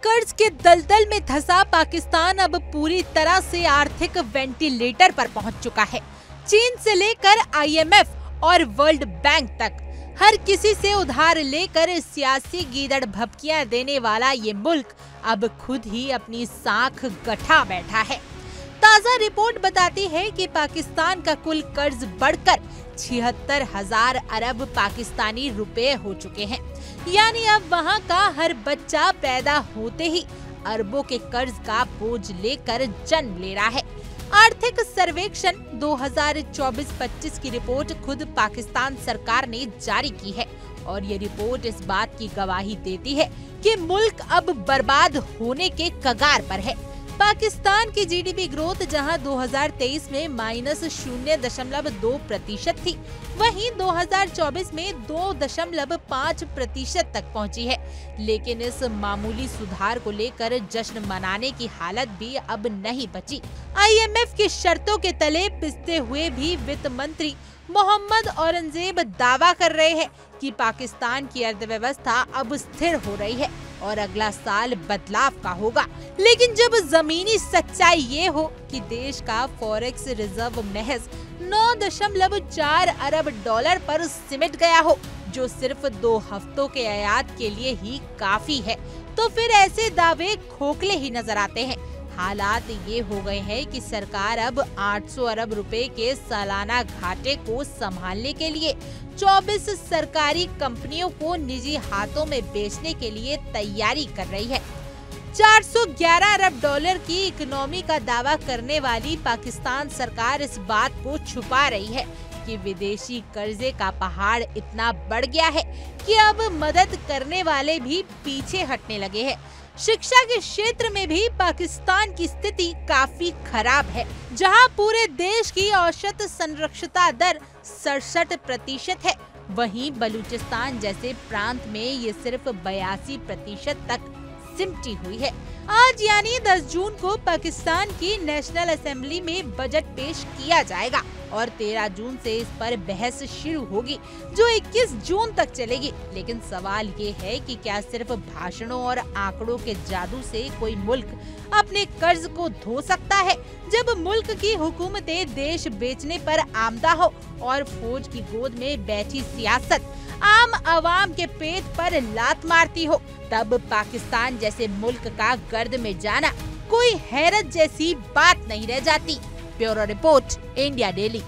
कर्ज के दलदल में धंसा पाकिस्तान अब पूरी तरह से आर्थिक वेंटिलेटर पर पहुंच चुका है। चीन से लेकर IMF और वर्ल्ड बैंक तक हर किसी से उधार लेकर सियासी गीदड़ भभकियां देने वाला ये मुल्क अब खुद ही अपनी साख गठा बैठा है। ताजा रिपोर्ट बताती है कि पाकिस्तान का कुल कर्ज बढ़कर 76,000 अरब पाकिस्तानी रुपए हो चुके हैं। यानी अब वहां का हर बच्चा पैदा होते ही अरबों के कर्ज का बोझ लेकर जन्म ले रहा है। आर्थिक सर्वेक्षण 2024-25 की रिपोर्ट खुद पाकिस्तान सरकार ने जारी की है और ये रिपोर्ट इस बात की गवाही देती है कि मुल्क अब बर्बाद होने के कगार पर है। पाकिस्तान की GDP ग्रोथ जहां 2023 में -0.2% थी, वहीं 2024 में 2.5% तक पहुंची है। लेकिन इस मामूली सुधार को लेकर जश्न मनाने की हालत भी अब नहीं बची। IMF की शर्तों के तले पिसते हुए भी वित्त मंत्री मोहम्मद औरंगजेब दावा कर रहे हैं कि पाकिस्तान की अर्थव्यवस्था अब स्थिर हो रही है और अगला साल बदलाव का होगा। लेकिन जब जमीनी सच्चाई ये हो कि देश का फॉरेक्स रिजर्व महज 9.4 अरब डॉलर पर सिमट गया हो, जो सिर्फ 2 हफ्तों के आयात के लिए ही काफी है, तो फिर ऐसे दावे खोखले ही नजर आते हैं। हालात ये हो गए हैं कि सरकार अब 800 अरब रुपए के सालाना घाटे को संभालने के लिए 24 सरकारी कंपनियों को निजी हाथों में बेचने के लिए तैयारी कर रही है। 411 अरब डॉलर की इकोनॉमी का दावा करने वाली पाकिस्तान सरकार इस बात को छुपा रही है कि विदेशी कर्जे का पहाड़ इतना बढ़ गया है कि अब मदद करने वाले भी पीछे हटने लगे हैं। शिक्षा के क्षेत्र में भी पाकिस्तान की स्थिति काफी खराब है, जहां पूरे देश की औसत संरक्षता दर 67% है, वहीं बलूचिस्तान जैसे प्रांत में ये सिर्फ 82% तक सिमटी हुई है। आज यानी 10 जून को पाकिस्तान की नेशनल असेंबली में बजट पेश किया जाएगा और 13 जून से इस पर बहस शुरू होगी, जो 21 जून तक चलेगी। लेकिन सवाल ये है कि क्या सिर्फ भाषणों और आंकड़ों के जादू से कोई मुल्क अपने कर्ज को धो सकता है, जब मुल्क की हुकूमतें देश बेचने पर आमदा हो और फौज की गोद में बैठी सियासत आम आवाम के पेट पर लात मारती हो। तब पाकिस्तान जैसे मुल्क का गर्द में जाना कोई हैरत जैसी बात नहीं रह जाती। Bureau report, India daily.